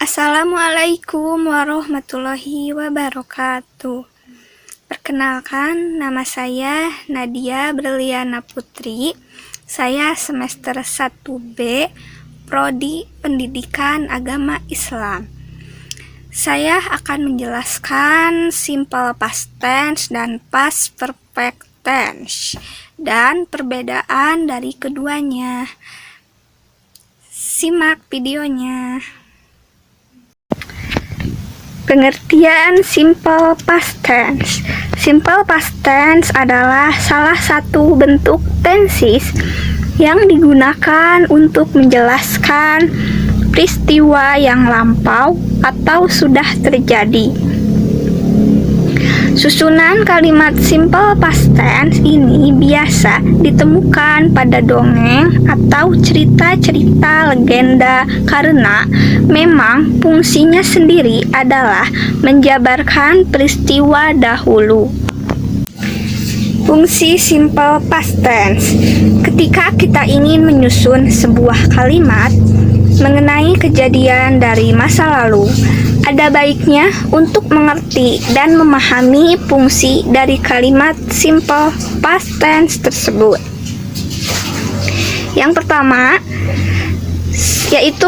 Assalamualaikum warahmatullahi wabarakatuh. Perkenalkan, nama saya Nadia Berliana Putri. Saya semester 1B, Prodi Pendidikan Agama Islam. Saya akan menjelaskan simple past tense dan past perfect tense dan perbedaan dari keduanya. Simak videonya. Pengertian simple past tense. Simple past tense adalah salah satu bentuk tenses yang digunakan untuk menjelaskan peristiwa yang lampau atau sudah terjadi. Susunan kalimat simple past tense ini biasa ditemukan pada dongeng atau cerita-cerita legenda karena memang fungsinya sendiri adalah menjabarkan peristiwa dahulu. Fungsi simple past tense. Ketika kita ingin menyusun sebuah kalimat mengenai kejadian dari masa lalu, ada baiknya untuk mengerti dan memahami fungsi dari kalimat simple past tense tersebut. Yang pertama, yaitu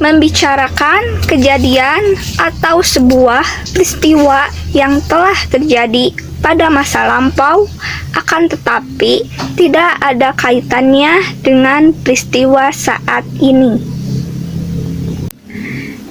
membicarakan kejadian atau sebuah peristiwa yang telah terjadi pada masa lampau, akan tetapi tidak ada kaitannya dengan peristiwa saat ini.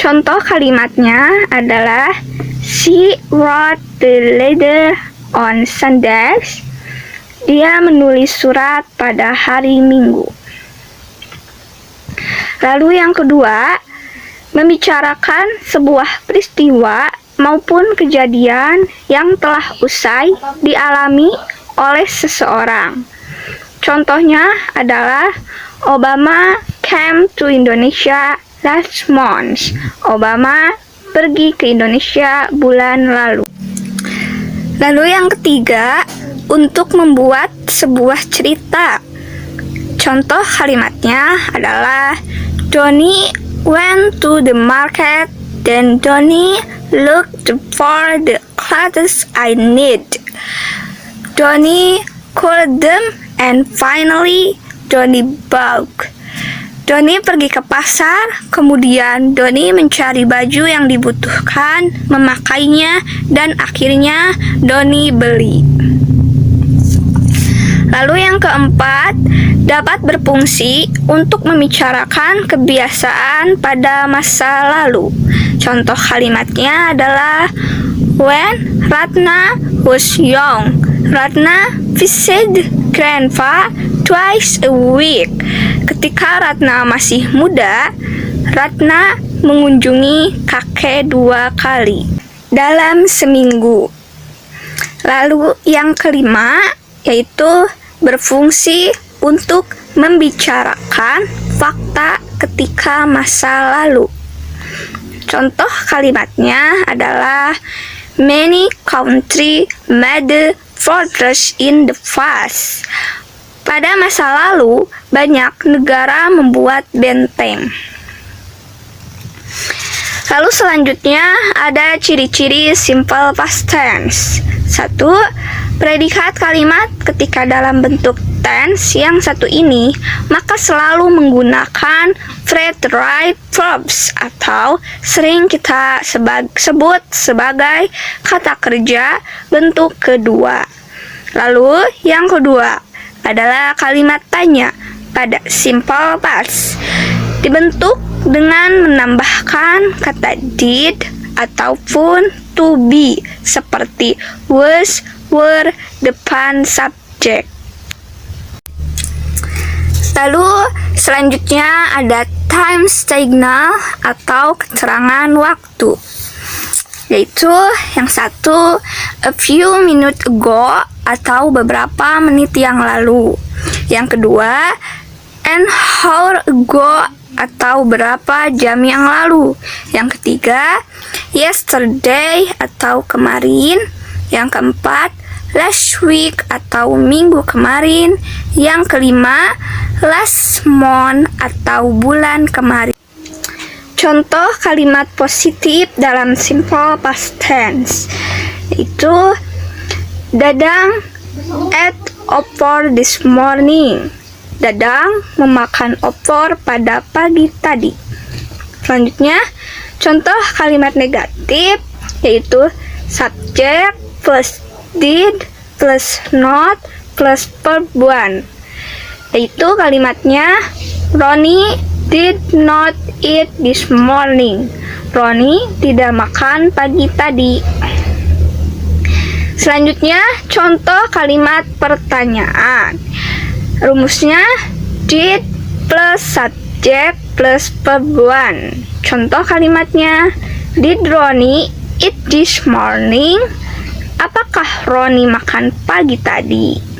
Contoh kalimatnya adalah she wrote the letter on Sundays. Dia menulis surat pada hari Minggu. Lalu yang kedua, membicarakan sebuah peristiwa maupun kejadian yang telah usai dialami oleh seseorang. Contohnya adalah Obama came to Indonesia last month. Obama pergi ke Indonesia bulan lalu. Lalu yang ketiga, untuk membuat sebuah cerita. Contoh kalimatnya adalah Donnie went to the market, then Donnie looked for the clothes I need. Donnie called them and finally Donnie bought. Donnie pergi ke pasar, kemudian Donnie mencari baju yang dibutuhkan, memakainya, dan akhirnya Donnie beli. Lalu yang keempat, dapat berfungsi untuk membicarakan kebiasaan pada masa lalu. Contoh kalimatnya adalah when Ratna was young, Ratna visited grandpa twice a week. Ketika Ratna masih muda, Ratna mengunjungi kakek 2 kali dalam seminggu. Lalu yang kelima, yaitu berfungsi untuk membicarakan fakta ketika masa lalu. Contoh kalimatnya adalah many countries made fortress in the past. Pada masa lalu, banyak negara membuat benteng. Lalu selanjutnya ada ciri-ciri simple past tense. 1. Predikat kalimat ketika dalam bentuk tense yang satu ini, maka selalu menggunakan phrase right verbs atau sering kita sebut sebagai kata kerja bentuk kedua. Lalu yang kedua adalah kalimat tanya pada simple past, dibentuk dengan menambahkan kata did ataupun to be seperti was, were, depan subjek. Lalu selanjutnya ada time signal atau keterangan waktu, yaitu yang satu a few minutes ago atau beberapa menit yang lalu. Yang kedua an hour ago atau berapa jam yang lalu. Yang ketiga yesterday atau kemarin. Yang keempat last week atau minggu kemarin. Yang kelima, last month atau bulan kemarin. Contoh kalimat positif dalam simple past tense yaitu Dadang ate opor this morning. Dadang memakan opor pada pagi tadi. Selanjutnya, contoh kalimat negatif yaitu subject plus did plus not plus verb 1. Yaitu kalimatnya Ronnie did not eat this morning. Ronnie tidak makan pagi tadi. Selanjutnya, contoh kalimat pertanyaan. Rumusnya did plus subject plus verb 1. Contoh kalimatnya, did Ronnie eat this morning? Apakah Ronnie makan pagi tadi?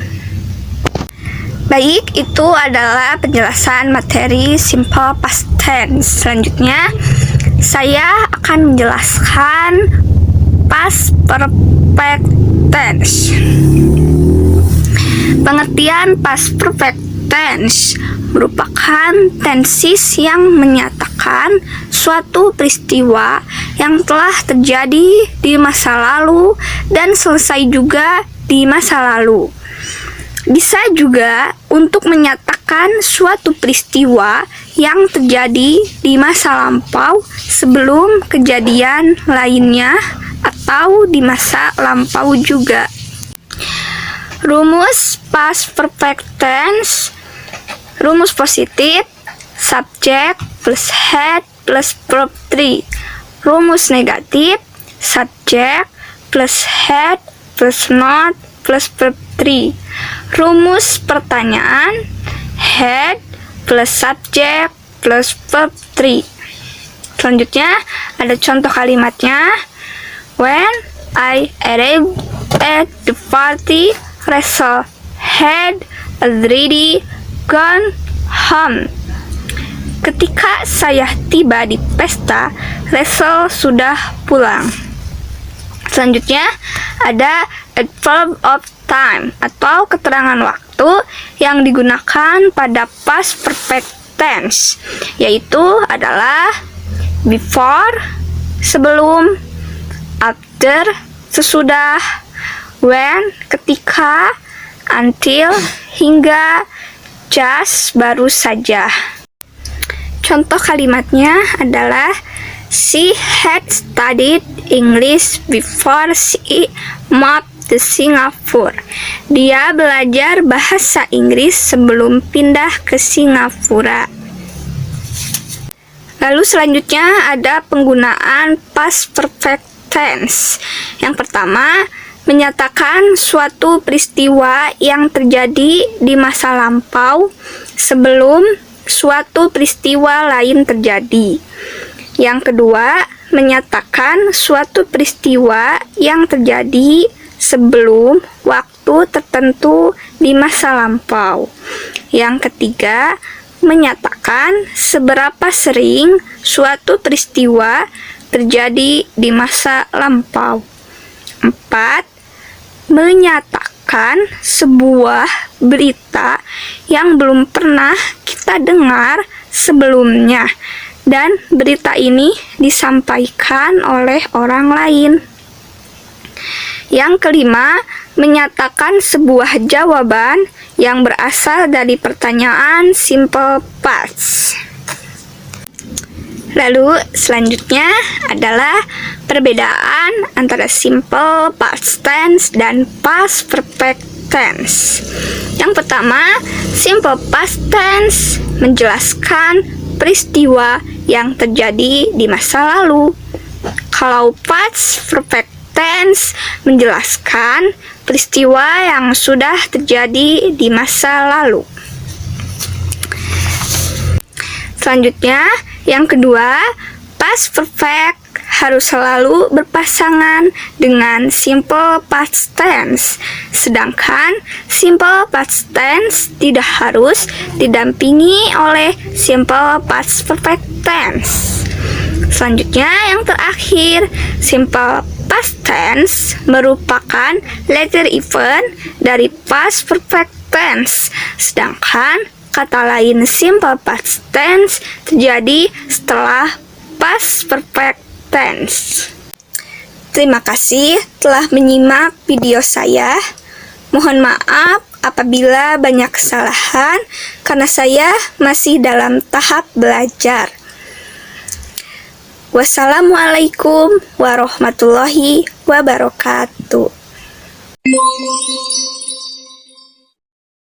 Baik, itu adalah penjelasan materi simple past tense. Selanjutnya, saya akan menjelaskan past perfect tense. Pengertian past perfect tense merupakan tenses yang menyatakan suatu peristiwa yang telah terjadi di masa lalu dan selesai juga di masa lalu. Bisa juga untuk menyatakan suatu peristiwa yang terjadi di masa lampau sebelum kejadian lainnya atau di masa lampau juga. Rumus past perfect tense. Rumus positif, subject plus had plus verb 3. Rumus negatif, subject plus had plus not plus verb 3. Rumus pertanyaan, had plus subject plus verb 3. Selanjutnya ada contoh kalimatnya. When I arrived at the party, Rachel had already gone home. Ketika saya tiba di pesta, Rachel sudah pulang. Selanjutnya ada adverb of time atau keterangan waktu yang digunakan pada past perfect tense, yaitu adalah before, sebelum, after, sesudah, when, ketika, until, hingga, just, baru saja. Contoh kalimatnya adalah she had studied English before she moved to Singapore. Dia belajar bahasa Inggris sebelum pindah ke Singapura. Lalu selanjutnya ada penggunaan past perfect tense. Yang pertama, menyatakan suatu peristiwa yang terjadi di masa lampau sebelum suatu peristiwa lain terjadi. Yang kedua, menyatakan suatu peristiwa yang terjadi sebelum waktu tertentu di masa lampau. Yang ketiga, menyatakan seberapa sering suatu peristiwa terjadi di masa lampau. 4. Menyatakan sebuah berita yang belum pernah kita dengar sebelumnya dan berita ini disampaikan oleh orang lain. Yang kelima, menyatakan sebuah jawaban yang berasal dari pertanyaan simple past. Lalu selanjutnya adalah perbedaan antara simple past tense dan past perfect tense. Yang pertama, simple past tense menjelaskan peristiwa yang terjadi di masa lalu. Kalau past perfect tense menjelaskan peristiwa yang sudah terjadi di masa lalu. Selanjutnya, yang kedua, past perfect harus selalu berpasangan dengan simple past tense, sedangkan simple past tense tidak harus didampingi oleh simple past perfect tense. Selanjutnya, yang terakhir, simple Past tense merupakan later event dari past perfect tense, sedangkan kata lain simple past tense terjadi setelah past perfect tense. Terima kasih telah menyimak video saya. Mohon maaf apabila banyak kesalahan karena saya masih dalam tahap belajar. Wassalamualaikum warahmatullahi wabarakatuh.